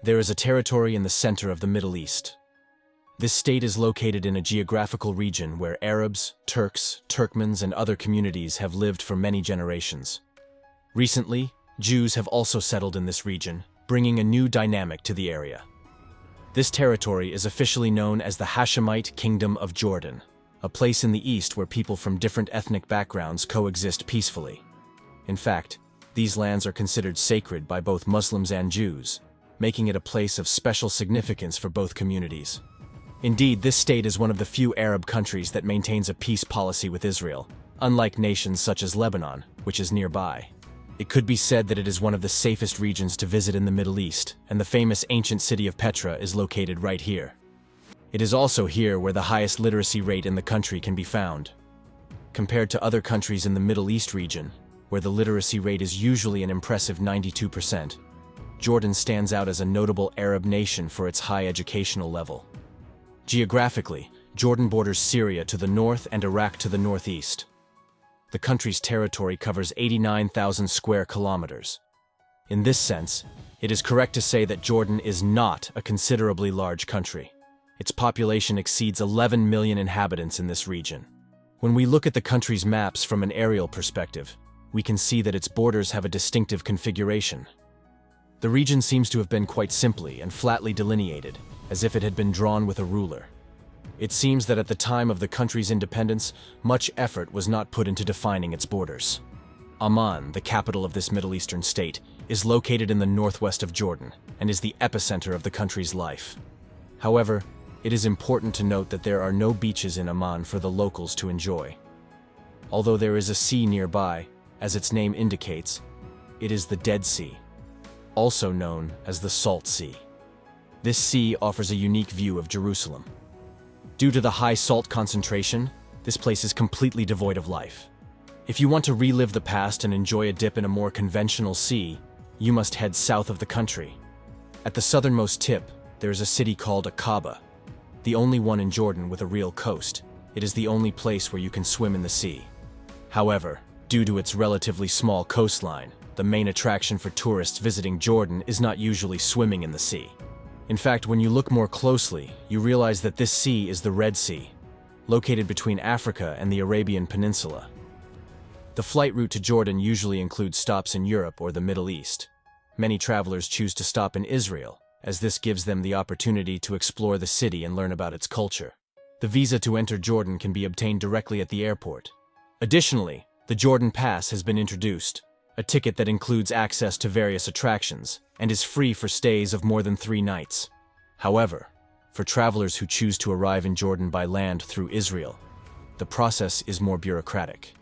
There is a territory in the center of the Middle East. This state is located in a geographical region where Arabs, Turks, Turkmens, and other communities have lived for many generations. Recently, Jews have also settled in this region, bringing a new dynamic to the area. This territory is officially known as the Hashemite Kingdom of Jordan, a place in the east where people from different ethnic backgrounds coexist peacefully. In fact, these lands are considered sacred by both Muslims and Jews, making it a place of special significance for both communities. Indeed, this state is one of the few Arab countries that maintains a peace policy with Israel, unlike nations such as Lebanon, which is nearby. It could be said that it is one of the safest regions to visit in the Middle East, and the famous ancient city of Petra is located right here. It is also here where the highest literacy rate in the country can be found. Compared to other countries in the Middle East region, where the literacy rate is usually an impressive 92%, Jordan stands out as a notable Arab nation for its high educational level. Geographically, Jordan borders Syria to the north and Iraq to the northeast. The country's territory covers 89,000 square kilometers. In this sense, it is correct to say that Jordan is not a considerably large country. Its population exceeds 11 million inhabitants in this region. When we look at the country's maps from an aerial perspective, we can see that its borders have a distinctive configuration. The region seems to have been quite simply and flatly delineated, as if it had been drawn with a ruler. It seems that at the time of the country's independence, much effort was not put into defining its borders. Amman, the capital of this Middle Eastern state, is located in the northwest of Jordan and is the epicenter of the country's life. However, it is important to note that there are no beaches in Amman for the locals to enjoy. Although there is a sea nearby, as its name indicates, it is the Dead Sea, also known as the Salt Sea. This sea offers a unique view of Jerusalem. Due to the high salt concentration, this place is completely devoid of life. If you want to relive the past and enjoy a dip in a more conventional sea, you must head south of the country. At the southernmost tip, there is a city called Aqaba, the only one in Jordan with a real coast. It is the only place where you can swim in the sea. However, due to its relatively small coastline, the main attraction for tourists visiting Jordan is not usually swimming in the sea. In fact, when you look more closely, you realize that this sea is the Red Sea, located between Africa and the Arabian Peninsula. The flight route to Jordan usually includes stops in Europe or the Middle East. Many travelers choose to stop in Israel, as this gives them the opportunity to explore the city and learn about its culture. The visa to enter Jordan can be obtained directly at the airport. Additionally, the Jordan Pass has been introduced, a ticket that includes access to various attractions and is free for stays of more than 3 nights. However, for travelers who choose to arrive in Jordan by land through Israel, the process is more bureaucratic.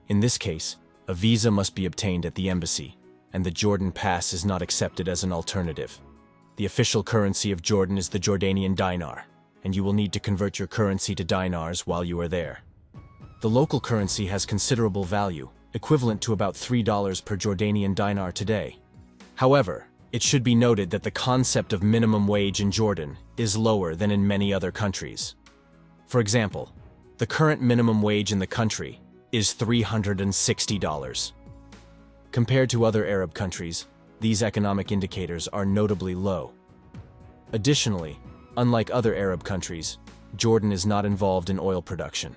In this case, a visa must be obtained at the embassy, and the Jordan Pass is not accepted as an alternative. The official currency of Jordan is the Jordanian dinar, and you will need to convert your currency to dinars while you are there. The local currency has considerable value, equivalent to about $3 per Jordanian dinar today. However, it should be noted that the concept of minimum wage in Jordan is lower than in many other countries. For example, the current minimum wage in the country is $360. Compared to other Arab countries, these economic indicators are notably low. Additionally, unlike other Arab countries, Jordan is not involved in oil production.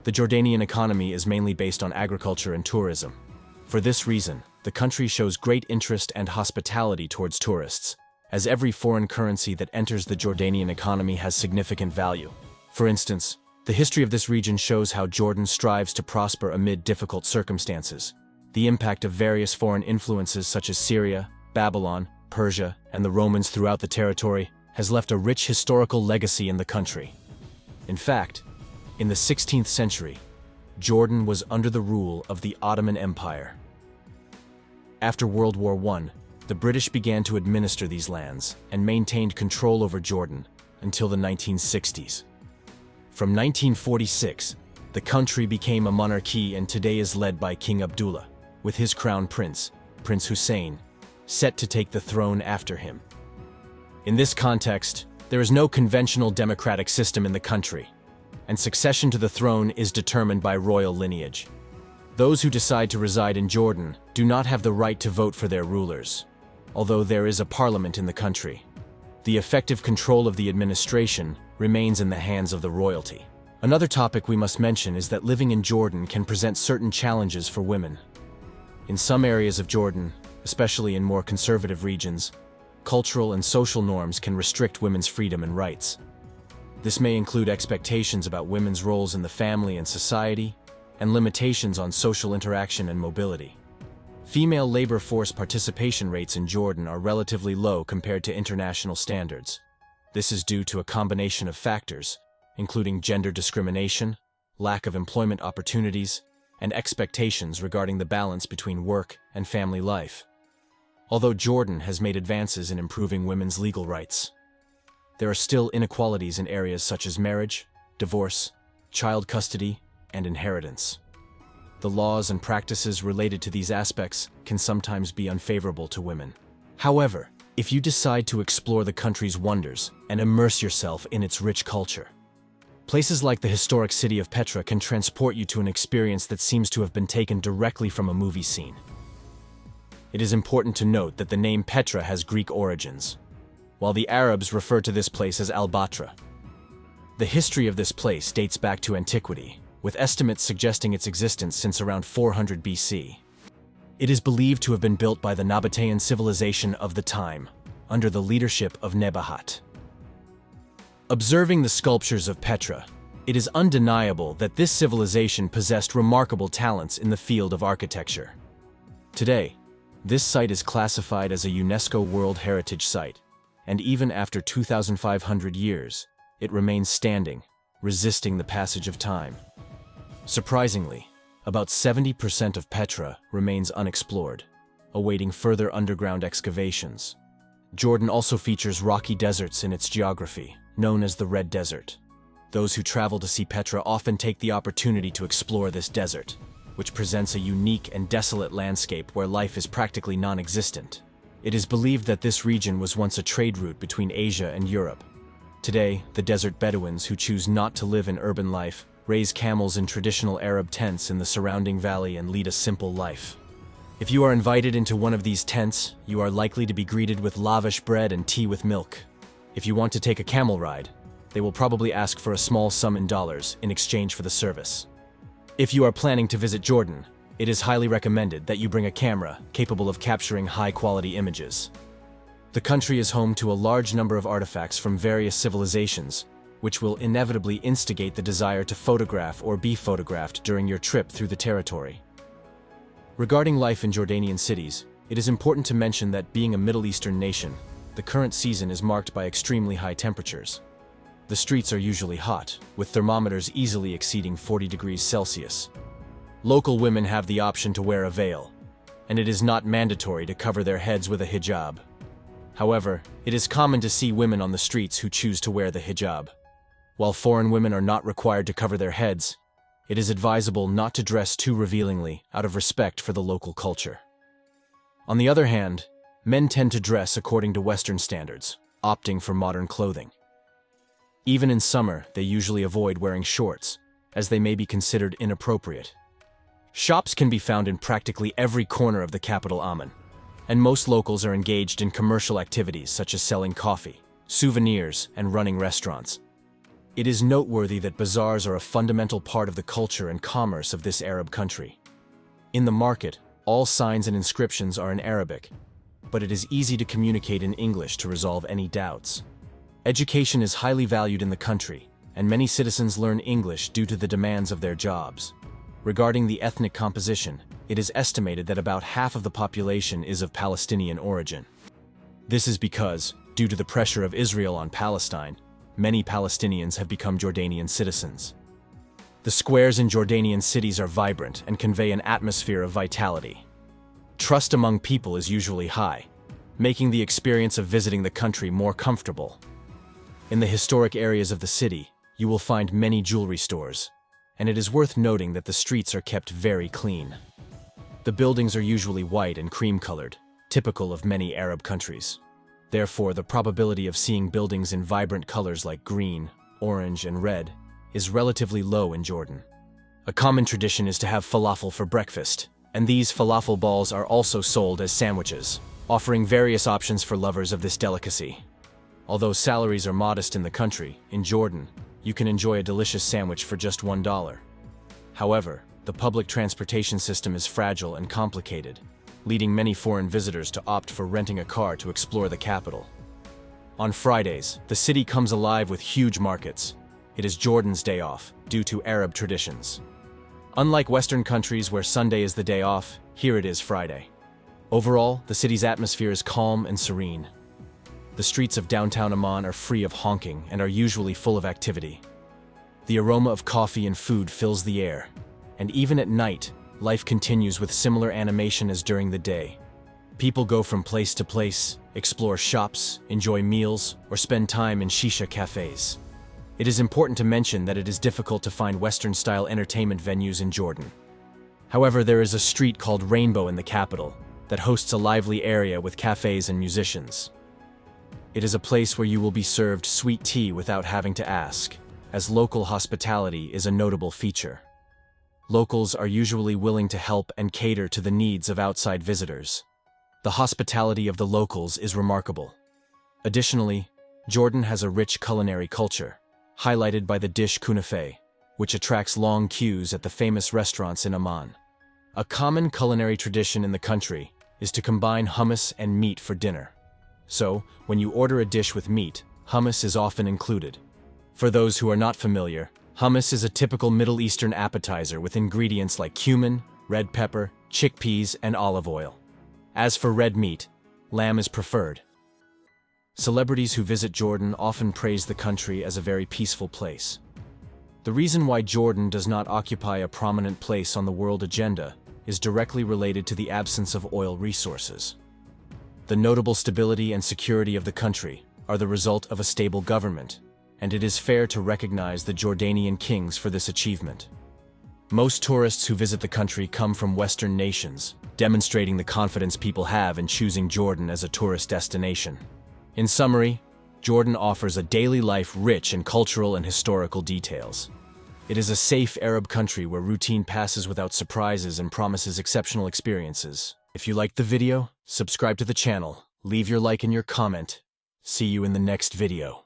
The Jordanian economy is mainly based on agriculture and tourism. For this reason, the country shows great interest and hospitality towards tourists, as every foreign currency that enters the Jordanian economy has significant value. For instance, the history of this region shows how Jordan strives to prosper amid difficult circumstances. The impact of various foreign influences such as Syria, Babylon, Persia, and the Romans throughout the territory has left a rich historical legacy in the country. In fact, in the 16th century, Jordan was under the rule of the Ottoman Empire. After World War I, the British began to administer these lands and maintained control over Jordan until the 1960s. From 1946, the country became a monarchy and today is led by King Abdullah, with his crown prince, Prince Hussein, set to take the throne after him. In this context, there is no conventional democratic system in the country, and succession to the throne is determined by royal lineage. Those who decide to reside in Jordan do not have the right to vote for their rulers. although there is a parliament in the country. The effective control of the administration remains in the hands of the royalty. Another topic we must mention is that living in Jordan can present certain challenges for women. In some areas of Jordan, especially in more conservative regions, cultural and social norms can restrict women's freedom and rights. This may include expectations about women's roles in the family and society, and limitations on social interaction and mobility. Female labor force participation rates in Jordan are relatively low compared to international standards. This is due to a combination of factors, including gender discrimination, lack of employment opportunities, and expectations regarding the balance between work and family life. Although Jordan has made advances in improving women's legal rights, there are still inequalities in areas such as marriage, divorce, child custody, and inheritance. The laws and practices related to these aspects can sometimes be unfavorable to women. However, if you decide to explore the country's wonders and immerse yourself in its rich culture, places like the historic city of Petra can transport you to an experience that seems to have been taken directly from a movie scene. It is important to note that the name Petra has Greek origins, while the Arabs refer to this place as Al-Batra. The history of this place dates back to antiquity, with estimates suggesting its existence since around 400 BC. It is believed to have been built by the Nabatean civilization of the time, under the leadership of Nebahat. Observing the sculptures of Petra, it is undeniable that this civilization possessed remarkable talents in the field of architecture. Today, this site is classified as a UNESCO World Heritage Site, and even after 2,500 years, it remains standing, resisting the passage of time. Surprisingly, about 70% of Petra remains unexplored, awaiting further underground excavations. Jordan also features rocky deserts in its geography, known as the Red Desert. Those who travel to see Petra often take the opportunity to explore this desert, which presents a unique and desolate landscape where life is practically non-existent. It is believed that this region was once a trade route between Asia and Europe. Today, the desert Bedouins who choose not to live an urban life raise camels in traditional Arab tents in the surrounding valley and lead a simple life. If you are invited into one of these tents, you are likely to be greeted with lavish bread and tea with milk. If you want to take a camel ride, they will probably ask for a small sum in dollars in exchange for the service. If you are planning to visit Jordan, it is highly recommended that you bring a camera capable of capturing high-quality images. The country is home to a large number of artifacts from various civilizations, which will inevitably instigate the desire to photograph or be photographed during your trip through the territory. Regarding life in Jordanian cities, it is important to mention that being a Middle Eastern nation, the current season is marked by extremely high temperatures. The streets are usually hot, with thermometers easily exceeding 40 degrees Celsius. Local women have the option to wear a veil, and it is not mandatory to cover their heads with a hijab. However, it is common to see women on the streets who choose to wear the hijab. While foreign women are not required to cover their heads, it is advisable not to dress too revealingly out of respect for the local culture. On the other hand, men tend to dress according to Western standards, opting for modern clothing. Even in summer, they usually avoid wearing shorts, as they may be considered inappropriate. Shops can be found in practically every corner of the capital Amman, and most locals are engaged in commercial activities such as selling coffee, souvenirs, and running restaurants. It is noteworthy that bazaars are a fundamental part of the culture and commerce of this Arab country. In the market, all signs and inscriptions are in Arabic, but it is easy to communicate in English to resolve any doubts. Education is highly valued in the country, and many citizens learn English due to the demands of their jobs. Regarding the ethnic composition, it is estimated that about half of the population is of Palestinian origin. This is because, due to the pressure of Israel on Palestine, many Palestinians have become Jordanian citizens. The squares in Jordanian cities are vibrant and convey an atmosphere of vitality. Trust among people is usually high, making the experience of visiting the country more comfortable. In the historic areas of the city, you will find many jewelry stores, and it is worth noting that the streets are kept very clean. The buildings are usually white and cream-colored, typical of many Arab countries. Therefore, the probability of seeing buildings in vibrant colors like green, orange, and red is relatively low in Jordan. A common tradition is to have falafel for breakfast, and these falafel balls are also sold as sandwiches. offering various options for lovers of this delicacy. Although salaries are modest in the country, in Jordan, you can enjoy a delicious sandwich for just $1. However, the public transportation system is fragile and complicated, leading many foreign visitors to opt for renting a car to explore the capital. On Fridays, the city comes alive with huge markets. It is Jordan's day off, due to Arab traditions. Unlike Western countries where Sunday is the day off, here it is Friday. Overall, the city's atmosphere is calm and serene. The streets of downtown Amman are free of honking and are usually full of activity. The aroma of coffee and food fills the air, and even at night, life continues with similar animation as during the day. People go from place to place, explore shops, enjoy meals, or spend time in shisha cafes. It is important to mention that it is difficult to find Western-style entertainment venues in Jordan. However, there is a street called Rainbow in the capital that hosts a lively area with cafes and musicians. It is a place where you will be served sweet tea without having to ask, as local hospitality is a notable feature. Locals are usually willing to help and cater to the needs of outside visitors. The hospitality of the locals is remarkable. Additionally, Jordan has a rich culinary culture, highlighted by the dish kunafe, which attracts long queues at the famous restaurants in Amman. A common culinary tradition in the country is to combine hummus and meat for dinner. So, when you order a dish with meat, hummus is often included. For those who are not familiar, hummus is a typical Middle Eastern appetizer with ingredients like cumin, red pepper, chickpeas, and olive oil. As for red meat, lamb is preferred. Celebrities who visit Jordan often praise the country as a very peaceful place. The reason why Jordan does not occupy a prominent place on the world agenda is directly related to the absence of oil resources. The notable stability and security of the country are the result of a stable government, and it is fair to recognize the Jordanian kings for this achievement. Most tourists who visit the country come from Western nations, demonstrating the confidence people have in choosing Jordan as a tourist destination. In summary, Jordan offers a daily life rich in cultural and historical details. It is a safe Arab country where routine passes without surprises and promises exceptional experiences. If you liked the video, subscribe to the channel, leave your like and your comment. See you in the next video.